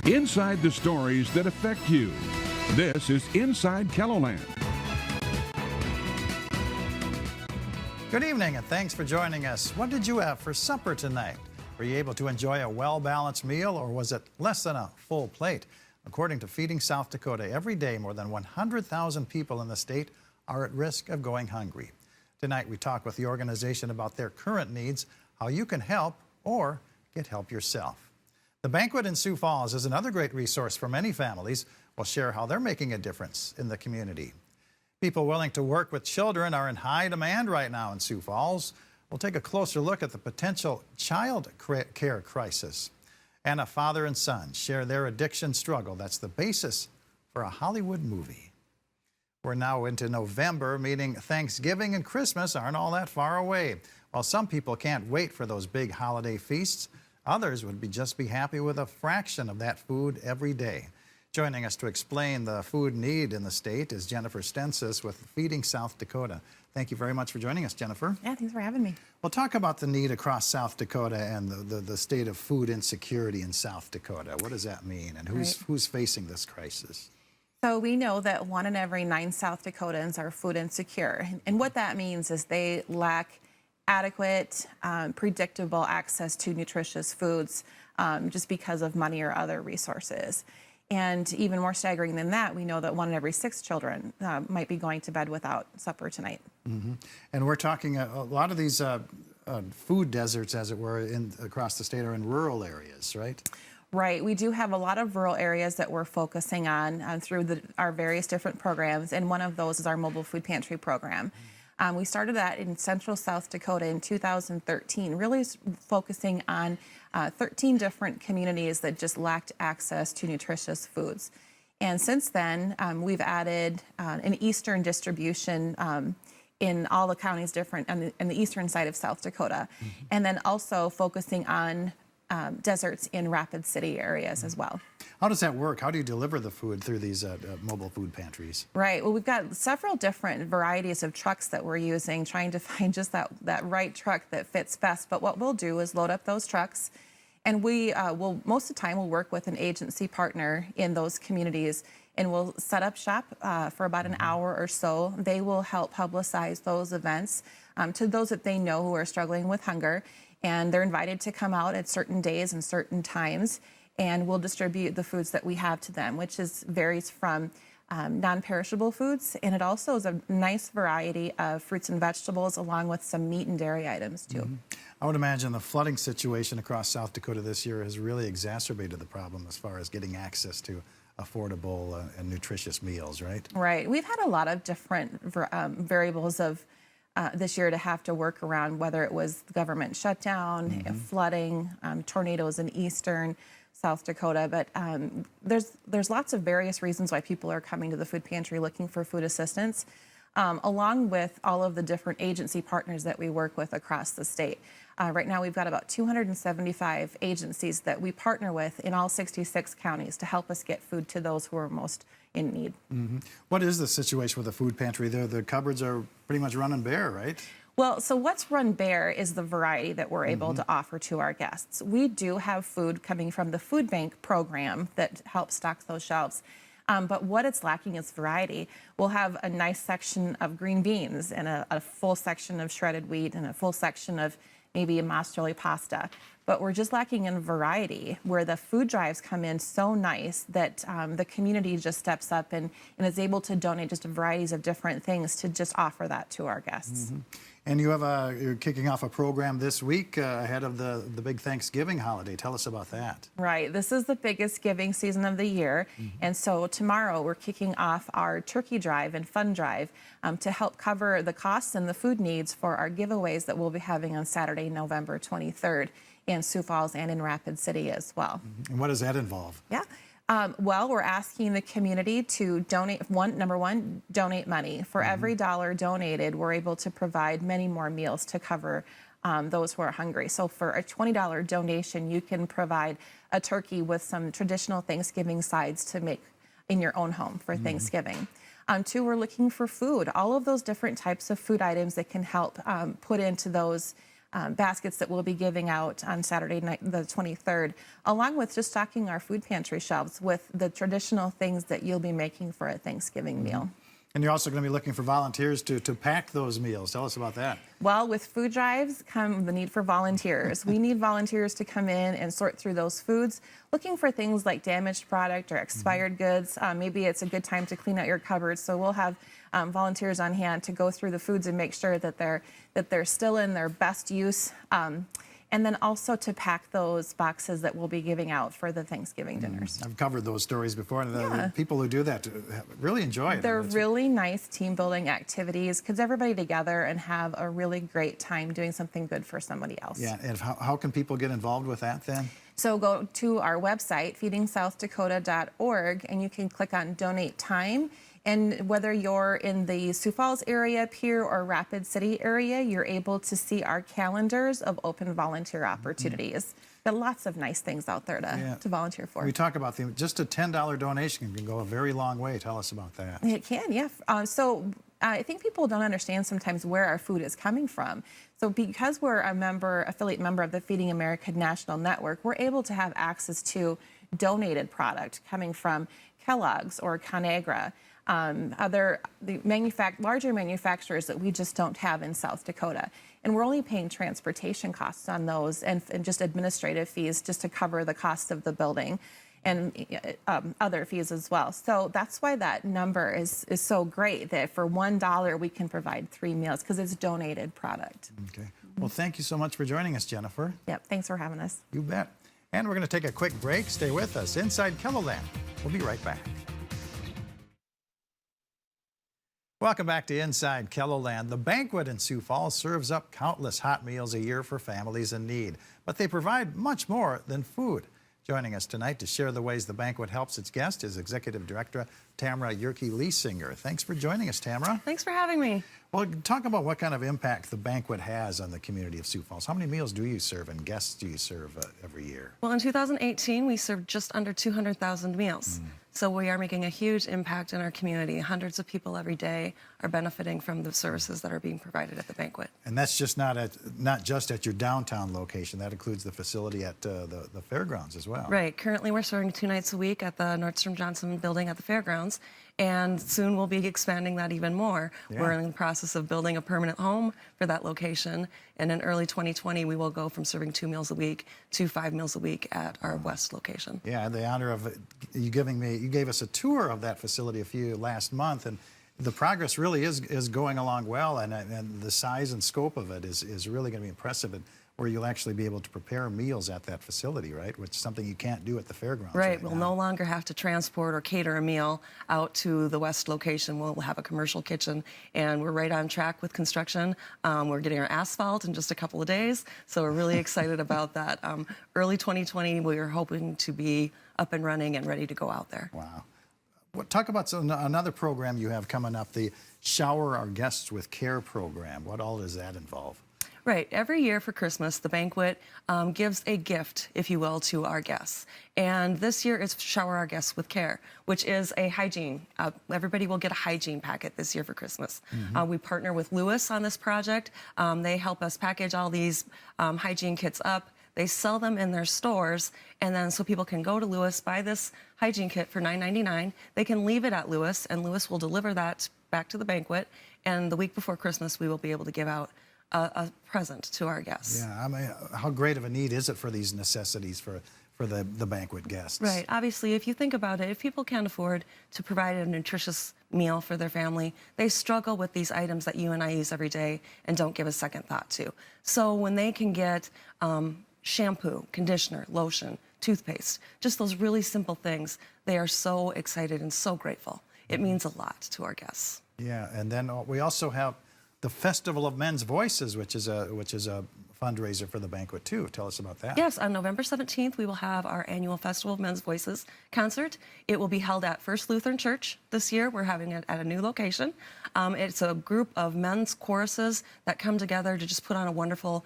Inside the stories that affect you. This is Inside KELOLAND. Good evening and thanks for joining us. What did you have for supper tonight? Were you able to enjoy a well-balanced meal, or was it less than a full plate? According to Feeding South Dakota, every day more than 100,000 people in the state are at risk of going hungry. Tonight we talk with the organization about their current needs, how you can help or get help yourself. The Banquet in Sioux Falls is another great resource for many families. We'll share how they're making a difference in the community. People willing to work with children are in high demand right now in Sioux Falls. We'll take a closer look at the potential childcare crisis. And a father and son share their addiction struggle. That's the basis for a Hollywood movie. We're now into November, meaning Thanksgiving and Christmas aren't all that far away. While some people can't wait for those big holiday feasts, others would just be happy with a fraction of that food every day. Joining us to explain the food need in the state is Jennifer Stensis with Feeding South Dakota. Thank you very much for joining us, Jennifer. Yeah, thanks for having me. Well, talk about the need across South Dakota and the state of food insecurity in South Dakota. What does that mean, and who's facing this crisis? So we know that 1 in every 9 South Dakotans are food insecure. And what that means is they lack adequate, predictable access to nutritious foods just because of money or other resources. And even more staggering than that, we know that 1 in every 6 children might be going to bed without supper tonight. Mm-hmm. And we're talking a lot of these food deserts, as it were, across the state are in rural areas, right? Right. We do have a lot of rural areas that we're focusing on through our various different programs, and one of those is our mobile food pantry program. We started that in central South Dakota in 2013, really focusing on 13 different communities that just lacked access to nutritious foods. And since then, we've added an eastern distribution in all the counties different on the eastern side of South Dakota, and then also focusing on deserts in Rapid City areas as well. How does that work? How do you deliver the food through these mobile food pantries? Right. Well, we've got several different varieties of trucks that we're using, trying to find just that right truck that fits best. But what we'll do is load up those trucks, and we will, most of the time, we'll work with an agency partner in those communities, and we'll set up shop for about an hour or so. They will help publicize those events to those that they know who are struggling with hunger, and they're invited to come out at certain days and certain times, and we'll distribute the foods that we have to them, which varies from non-perishable foods, and it also is a nice variety of fruits and vegetables, along with some meat and dairy items too. I would imagine the flooding situation across South Dakota this year has really exacerbated the problem as far as getting access to affordable and nutritious meals, right? Right. We've had a lot of different variables of this year to have to work around, whether it was the government shutdown, flooding, tornadoes in eastern South Dakota. But there's lots of various reasons why people are coming to the food pantry looking for food assistance, along with all of the different agency partners that we work with across the state. Right now, we've got about 275 agencies that we partner with in all 66 counties to help us get food to those who are most in need. What is the situation with the food pantry there? The cupboards are pretty much running bare, right? Well, so what's run bare is the variety that we're able to offer to our guests. We do have food coming from the food bank program that helps stock those shelves. But what it's lacking is variety. We'll have a nice section of green beans and a full section of shredded wheat and a full section of maybe a mastroli pasta. But we're just lacking in variety, where the food drives come in so nice that the community just steps up and is able to donate just varieties of different things to just offer that to our guests. And you're kicking off a program this week ahead of the big Thanksgiving holiday. Tell us about that. Right. This is the biggest giving season of the year. And so tomorrow we're kicking off our turkey drive and fun drive to help cover the costs and the food needs for our giveaways that we'll be having on Saturday, November 23rd in Sioux Falls and in Rapid City as well. And what does that involve? Yeah. Well, we're asking the community to donate, number one, donate money. For every dollar donated, we're able to provide many more meals to cover those who are hungry. So for a $20 donation, you can provide a turkey with some traditional Thanksgiving sides to make in your own home for Thanksgiving. Two, we're looking for food, all of those different types of food items that can help put into those baskets that we'll be giving out on Saturday night, the 23rd, along with just stocking our food pantry shelves with the traditional things that you'll be making for a Thanksgiving meal. And you're also going to be looking for volunteers to pack those meals. Tell us about that. Well, with food drives come the need for volunteers. We need volunteers to come in and sort through those foods, looking for things like damaged product or expired goods. Maybe it's a good time to clean out your cupboards. So we'll have volunteers on hand to go through the foods and make sure that they're still in their best use. And then also to pack those boxes that we'll be giving out for the Thanksgiving dinners. I've covered those stories before, and the people who do that really enjoy it. They're really nice team building activities, because everybody together and have a really great time doing something good for somebody else. Yeah, and how can people get involved with that then? So go to our website, feedingsouthdakota.org, and you can click on Donate Time. And whether you're in the Sioux Falls area, Pierre, or Rapid City area, you're able to see our calendars of open volunteer opportunities. Got lots of nice things out there to volunteer for. We talk about just a $10 donation can go a very long way. Tell us about that. It can, yeah. So I think people don't understand sometimes where our food is coming from. So because we're affiliate member of the Feeding America National Network, we're able to have access to donated product coming from Kellogg's or ConAgra. Larger manufacturers that we just don't have in South Dakota. And we're only paying transportation costs on those and just administrative fees just to cover the cost of the building and other fees as well. So that's why that number is so great, that for $1 we can provide 3 meals, because it's donated product. Okay. Well, thank you so much for joining us, Jennifer. Yep, thanks for having us. You bet. And we're going to take a quick break. Stay with us inside KELOLAND. We'll be right back. Welcome back to Inside KELOLAND. The Banquet in Sioux Falls serves up countless hot meals a year for families in need, but they provide much more than food. Joining us tonight to share the ways the Banquet helps its guests is Executive Director Tamara Yerke-Leesinger. Thanks for joining us, Tamara. Thanks for having me. Well, talk about what kind of impact the Banquet has on the community of Sioux Falls. How many meals do you serve and guests do you serve every year? Well, in 2018, we served just under 200,000 meals. So we are making a huge impact in our community. Hundreds of people every day are benefiting from the services that are being provided at the Banquet. And that's just not just at your downtown location. That includes the facility at the fairgrounds as well. Right. Currently, we're serving 2 nights a week at the Nordstrom Johnson building at the fairgrounds. And soon we'll be expanding that even more. Yeah. We're in the process of building a permanent home for that location. And in early 2020, we will go from serving 2 meals a week to 5 meals a week at our West location. Yeah, the honor of you gave us a tour of that facility last month, and the progress really is going along well, and the size and scope of it is really going to be impressive. And where you'll actually be able to prepare meals at that facility, right? Which is something you can't do at the fairgrounds. Right. We'll no longer have to transport or cater a meal out to the West location. We'll have a commercial kitchen, and we're right on track with construction. We're getting our asphalt in just a couple of days, so we're really excited about that. Early 2020, we are hoping to be up and running and ready to go out there. Wow. Talk about another program you have coming up, the Shower Our Guests with Care program. What all does that involve? Right. Every year for Christmas, the Banquet gives a gift, if you will, to our guests. And this year is Shower Our Guests with Care, which is a hygiene. Everybody will get a hygiene packet this year for Christmas. We partner with Lewis on this project. They help us package all these hygiene kits up. They sell them in their stores, and then so people can go to Lewis, buy this hygiene kit for $9.99. They can leave it at Lewis, and Lewis will deliver that back to the Banquet. And the week before Christmas, we will be able to give out a present to our guests. Yeah, I mean, how great of a need is it for these necessities for the Banquet guests? Right. Obviously, if you think about it, if people can't afford to provide a nutritious meal for their family, they struggle with these items that you and I use every day and don't give a second thought to. So when they can get shampoo, conditioner, lotion, toothpaste, just those really simple things, they are so excited and so grateful. It means a lot to our guests. Yeah, and then we also have the Festival of Men's Voices, which is a fundraiser for the Banquet too. Tell us about that. Yes, on November 17th, we will have our annual Festival of Men's Voices concert. It will be held at First Lutheran Church this year. We're having it at a new location. It's a group of men's choruses that come together to just put on a wonderful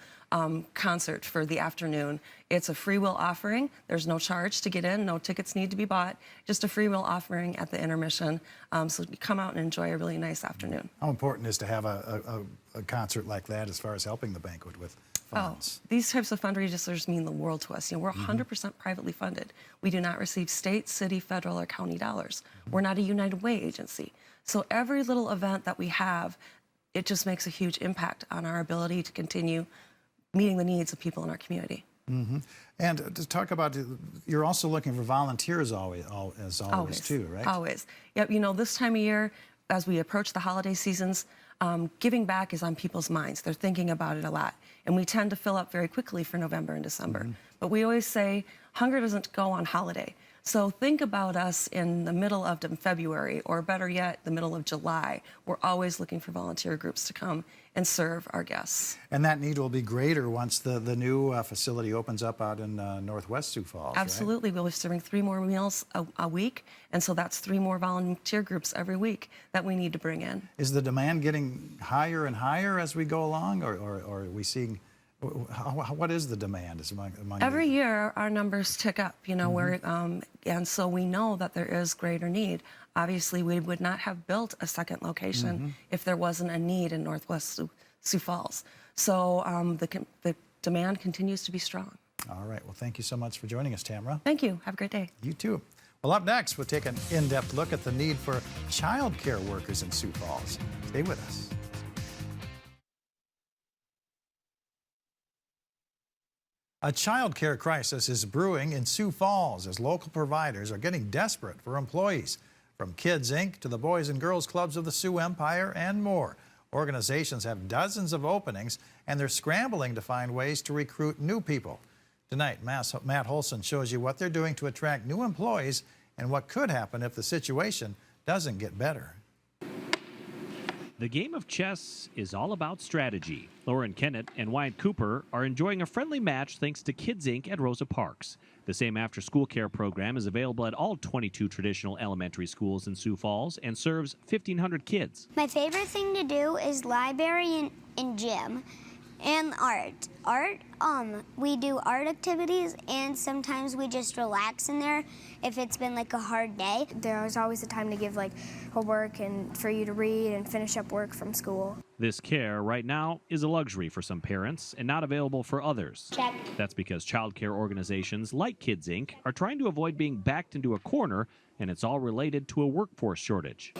concert for the afternoon. It's a free will offering. There's no charge to get in. No tickets need to be bought. Just a free will offering at the intermission. So you come out and enjoy a really nice afternoon. How important is to have a concert like that as far as helping the banquet with funds? These types of fundraisers mean the world to us. You know, we're 100% privately funded. We do not receive state, city, federal, or county dollars. We're not a United Way agency. So every little event that we have, it just makes a huge impact on our ability to continue meeting the needs of people in our community. And to talk about, you're also looking for volunteers always too, right? Always. Yep. You know, this time of year, as we approach the holiday seasons, giving back is on people's minds. They're thinking about it a lot. And we tend to fill up very quickly for November and December. But we always say, hunger doesn't go on holiday. So think about us in the middle of February, or better yet, the middle of July. We're always looking for volunteer groups to come and serve our guests. And that need will be greater once the new facility opens up out in Northwest Sioux Falls, Absolutely. right? We'll be serving 3 more meals a week, and so that's 3 more volunteer groups every week that we need to bring in. Is the demand getting higher and higher as we go along, or are we seeing, what is the demand among Every year, our numbers tick up, you know, and so we know that there is greater need. Obviously, we would not have built a second location if there wasn't a need in Northwest Sioux Falls. So the demand continues to be strong. All right. Well, thank you so much for joining us, Tamara. Thank you. Have a great day. You too. Well, up next, we'll take an in-depth look at the need for child care workers in Sioux Falls. Stay with us. A child care crisis is brewing in Sioux Falls as local providers are getting desperate for employees. From Kids Inc. to the Boys and Girls Clubs of the Sioux Empire and more. Organizations have dozens of openings and they're scrambling to find ways to recruit new people. Tonight, Matt Holson shows you what they're doing to attract new employees and what could happen if the situation doesn't get better. The game of chess is all about strategy. Lauren Kennett and Wyatt Cooper are enjoying a friendly match thanks to Kids Inc. at Rosa Parks. The same after-school care program is available at all 22 traditional elementary schools in Sioux Falls and serves 1,500 kids. My favorite thing to do is library and gym and art. We do art activities, and sometimes we just relax in there if it's been like a hard day. There's always a time to give like homework and for you to read and finish up work from school. This care right now is a luxury for some parents and not available for others. Check. That's because child care organizations like Kids Inc. are trying to avoid being backed into a corner, and it's all related to a workforce shortage.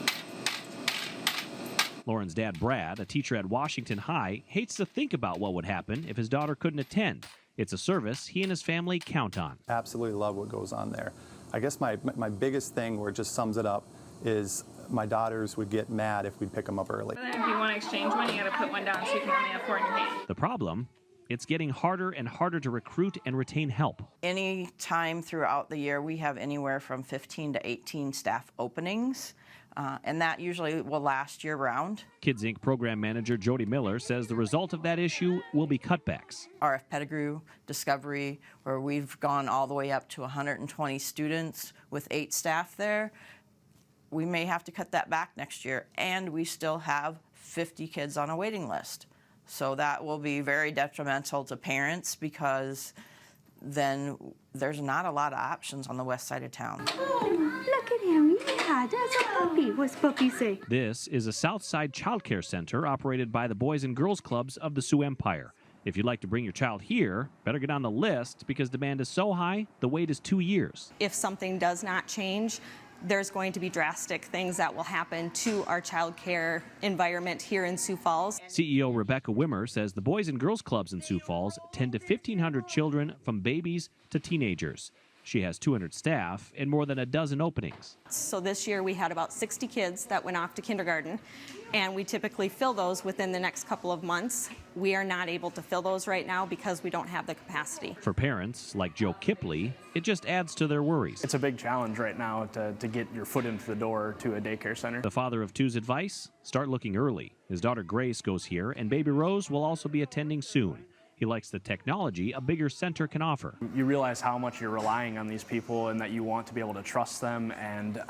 Lauren's dad, Brad, a teacher at Washington High, hates to think about what would happen if his daughter couldn't attend. It's a service he and his family count on. Absolutely love what goes on there. I guess my biggest thing, where it just sums it up, is my daughters would get mad if we pick them up early. If you want to exchange one, you got to put one down so you can only have 4 in your hand. The problem? It's getting harder and harder to recruit and retain help. Any time throughout the year, we have anywhere from 15 to 18 staff openings, and that usually will last year-round. Kids Inc. program manager Jody Miller says the result of that issue will be cutbacks. RF Pettigrew, Discovery, where we've gone all the way up to 120 students with 8 staff there. We may have to cut that back next year, and we still have 50 kids on a waiting list. So that will be very detrimental to parents because then there's not a lot of options on the west side of town. Oh, look at him. Yeah, that's a puppy. What's puppy say? This is a Southside childcare center operated by the Boys and Girls Clubs of the Sioux Empire. If you'd like to bring your child here, better get on the list because demand is so high, the wait is 2 years. If something does not change, there's going to be drastic things that will happen to our child care environment here in Sioux Falls. CEO Rebecca Wimmer says the Boys and Girls Clubs in Sioux Falls tend to 1,500 children from babies to teenagers. She has 200 staff and more than a dozen openings. So this year we had about 60 kids that went off to kindergarten, and we typically fill those within the next couple of months. We are not able to fill those right now because we don't have the capacity. For parents like Joe Kipley, it just adds to their worries. It's a big challenge right now to get your foot into the door to a daycare center. The father of two's advice? Start looking early. His daughter Grace goes here, and baby Rose will also be attending soon. He likes the technology a bigger center can offer. You realize how much you're relying on these people and that you want to be able to trust them and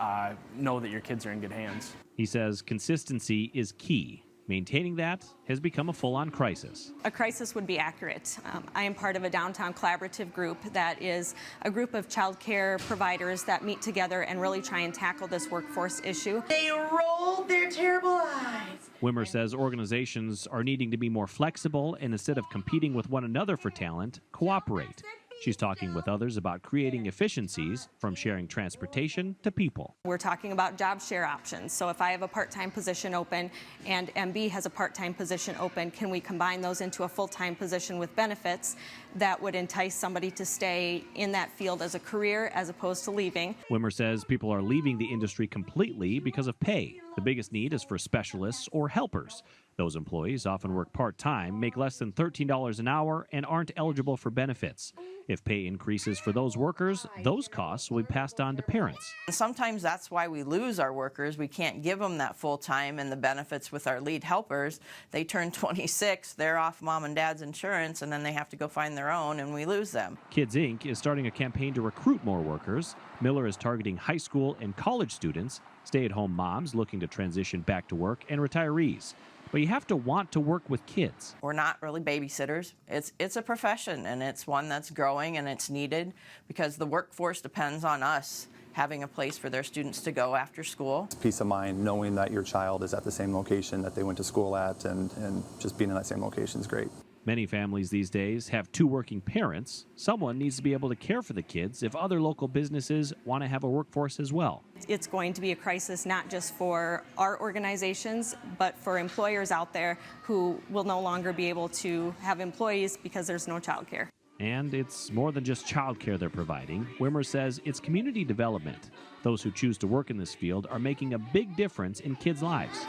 know that your kids are in good hands. He says consistency is key. Maintaining that has become a full-on crisis. A crisis would be accurate. I am part of a downtown collaborative group that is a group of child care providers that meet together and really try and tackle this workforce issue. They rolled their terrible eyes. Wimmer says organizations are needing to be more flexible and instead of competing with one another for talent, cooperate. She's talking with others about creating efficiencies from sharing transportation to people. We're talking about job share options. So if I have a part-time position open and MB has a part-time position open, can we combine those into a full-time position with benefits that would entice somebody to stay in that field as a career as opposed to leaving? Wimmer says people are leaving the industry completely because of pay. The biggest need is for specialists or helpers. Those employees often work part-time, make less than $13 an hour, and aren't eligible for benefits. If pay increases for those workers, those costs will be passed on to parents. Sometimes that's why we lose our workers. We can't give them that full time and the benefits with our lead helpers. They turn 26, they're off mom and dad's insurance, and then they have to go find their own, and we lose them. Kids Inc. is starting a campaign to recruit more workers. Miller is targeting high school and college students, stay-at-home moms looking to transition back to work, and retirees. But you have to want to work with kids. We're not really babysitters. It's a profession, and it's one that's growing and it's needed because the workforce depends on us having a place for their students to go after school. Peace of mind knowing that your child is at the same location that they went to school at, and just being in that same location is great. Many families these days have two working parents. Someone needs to be able to care for the kids if other local businesses want to have a workforce as well. It's going to be a crisis not just for our organizations, but for employers out there who will no longer be able to have employees because there's no childcare. And it's more than just childcare they're providing. Wimmer says it's community development. Those who choose to work in this field are making a big difference in kids' lives.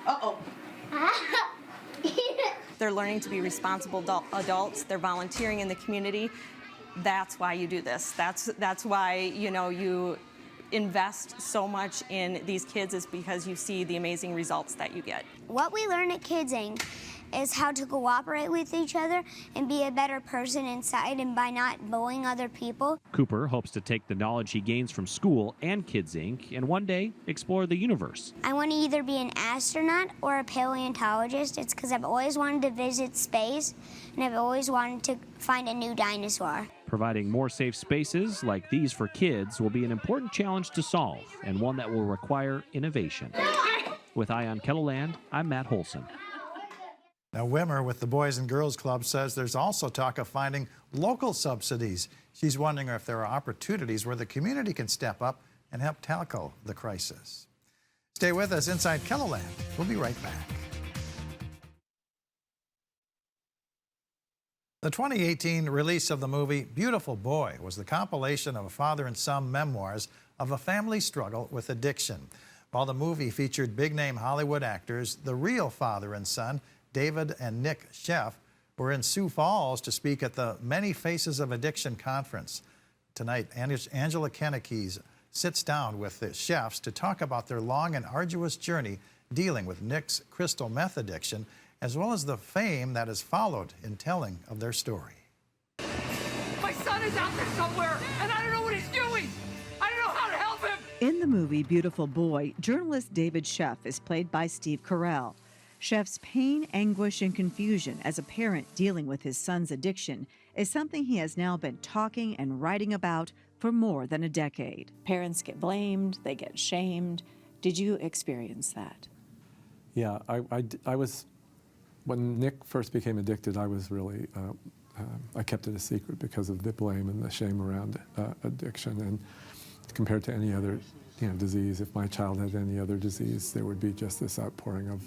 Uh-oh. They're learning to be responsible adults. They're volunteering in the community. That's why you do this. That's why, you invest so much in these kids, is because you see the amazing results that you get. What we learn at Kids Inc. is how to cooperate with each other and be a better person inside, and by not bullying other people. Cooper hopes to take the knowledge he gains from school and Kids Inc. and one day explore the universe. I want to either be an astronaut or a paleontologist. It's because I've always wanted to visit space, and I've always wanted to find a new dinosaur. Providing more safe spaces like these for kids will be an important challenge to solve, and one that will require innovation. With Eye on KELOLAND, I'm Matt Holson. Now, Wimmer with the Boys and Girls Club says there's also talk of finding local subsidies. She's wondering if there are opportunities where the community can step up and help tackle the crisis. Stay with us inside KELOLAND. We'll be right back. The 2018 release of the movie Beautiful Boy was the compilation of a father and son memoirs of a family struggle with addiction. While the movie featured big-name Hollywood actors, the real father and son, David and Nick Sheff, were in Sioux Falls to speak at the Many Faces of Addiction conference. Tonight, Angela Kennekes sits down with the Sheffs to talk about their long and arduous journey dealing with Nick's crystal meth addiction, as well as the fame that has followed in telling of their story. My son is out there somewhere, and I don't know what he's doing. I don't know how to help him. In the movie Beautiful Boy, journalist David Sheff is played by Steve Carell. Sheff's pain, anguish, and confusion as a parent dealing with his son's addiction is something he has now been talking and writing about for more than a decade. Parents get blamed, they get shamed. Did you experience that? Yeah, I was, when Nick first became addicted, I was really, I kept it a secret because of the blame and the shame around addiction. And compared to any other disease, if my child had any other disease, there would be just this outpouring of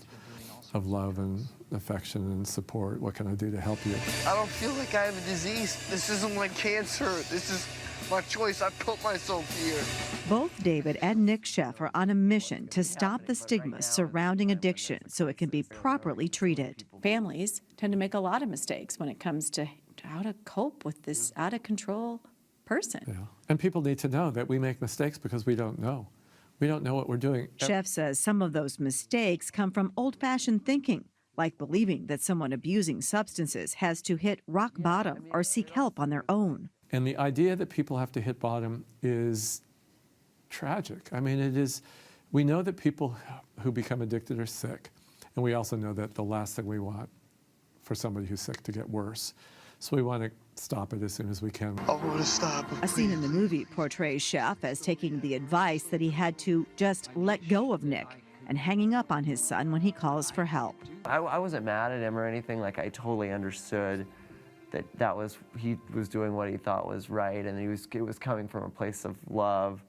love and affection and support. What can I do to help you? I don't feel like I have a disease. This isn't like cancer. This is my choice. I put myself here. Both David and Nick Sheff are on a mission to stop the stigma surrounding addiction so it can be properly treated. Families tend to make a lot of mistakes when it comes to how to cope with this out-of-control person. Yeah. And people need to know that we make mistakes because we don't know. We don't know what we're doing. Sheff says some of those mistakes come from old-fashioned thinking, like believing that someone abusing substances has to hit rock bottom or seek help on their own. And the idea that people have to hit bottom is tragic. I mean, it is, we know that people who become addicted are sick. And we also know that the last thing we want for somebody who's sick to get worse. So we want to stop it as soon as we can. I want to stop him. A scene in the movie portrays Chef as taking the advice that he had to just let go of Nick and hanging up on his son when he calls for help. I wasn't mad at him or anything. Like, I totally understood that he was doing what he thought was right, and it was coming from a place of love.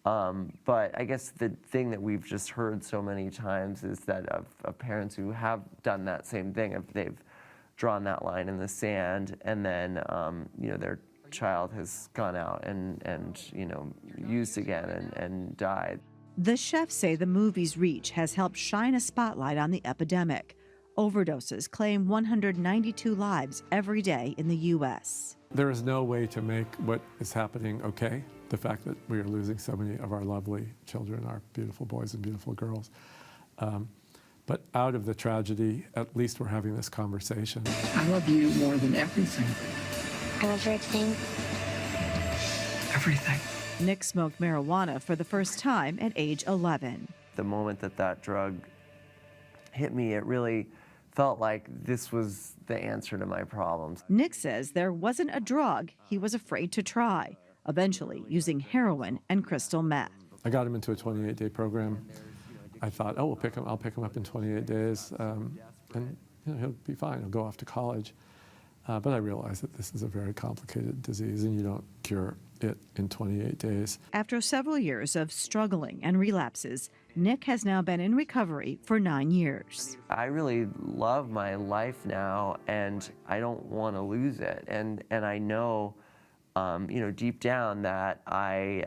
But I guess the thing that we've just heard so many times is that of parents who have done that same thing, if they've drawn that line in the sand, and then their child has gone out and used again and died. The chefs say the movie's reach has helped shine a spotlight on the epidemic. Overdoses claim 192 lives every day in the U.S. There is no way to make what is happening okay. The fact that we are losing so many of our lovely children, our beautiful boys and beautiful girls. But out of the tragedy, at least we're having this conversation. I love you more than everything. Everything. Everything. Nick smoked marijuana for the first time at age 11. The moment that drug hit me, it really felt like this was the answer to my problems. Nick says there wasn't a drug he was afraid to try, eventually using heroin and crystal meth. I got him into a 28-day program. I thought, oh, I'll pick him up in 28 days, and he'll be fine. He'll go off to college. But I realized that this is a very complicated disease, and you don't cure it in 28 days. After several years of struggling and relapses, Nick has now been in recovery for 9 years. I really love my life now, and I don't want to lose it. And I know, deep down that I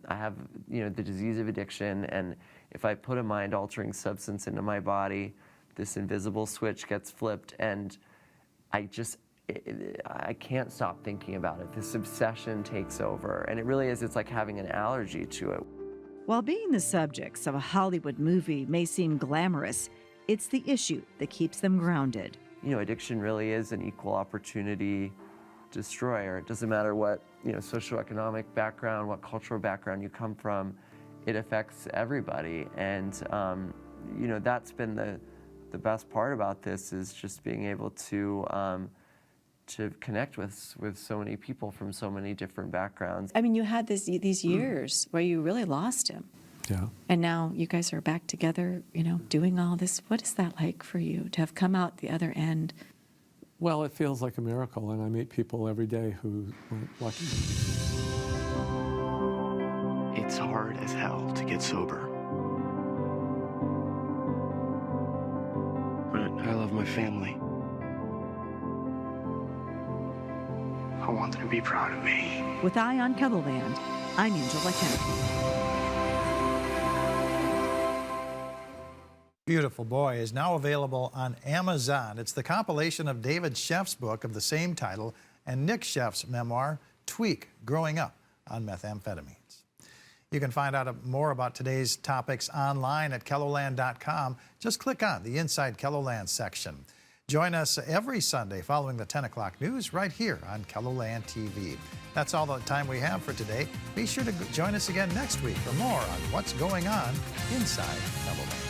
have, the disease of addiction, and if I put a mind-altering substance into my body, this invisible switch gets flipped, and I can't stop thinking about it. This obsession takes over, and it really is, it's like having an allergy to it. While being the subjects of a Hollywood movie may seem glamorous, it's the issue that keeps them grounded. Addiction really is an equal opportunity destroyer. It doesn't matter what, socioeconomic background, what cultural background you come from, it affects everybody. And, that's been the best part about this, is just being able to connect with so many people from so many different backgrounds. I mean, you had these years where you really lost him. Yeah. And now you guys are back together, doing all this. What is that like for you to have come out the other end? Well, it feels like a miracle, and I meet people every day who weren't lucky. It's hard as hell to get sober. But I love my family. I want them to be proud of me. With Eye on KELOLAND, I'm Angela Kennedy. Beautiful Boy is now available on Amazon. It's the compilation of David Sheff's book of the same title and Nick Sheff's memoir, Tweak, Growing Up on Methamphetamines. You can find out more about today's topics online at KELOLAND.com. Just click on the Inside KELOLAND section. Join us every Sunday following the 10 o'clock news right here on KELOLAND TV. That's all the time we have for today. Be sure to join us again next week for more on what's going on inside KELOLAND.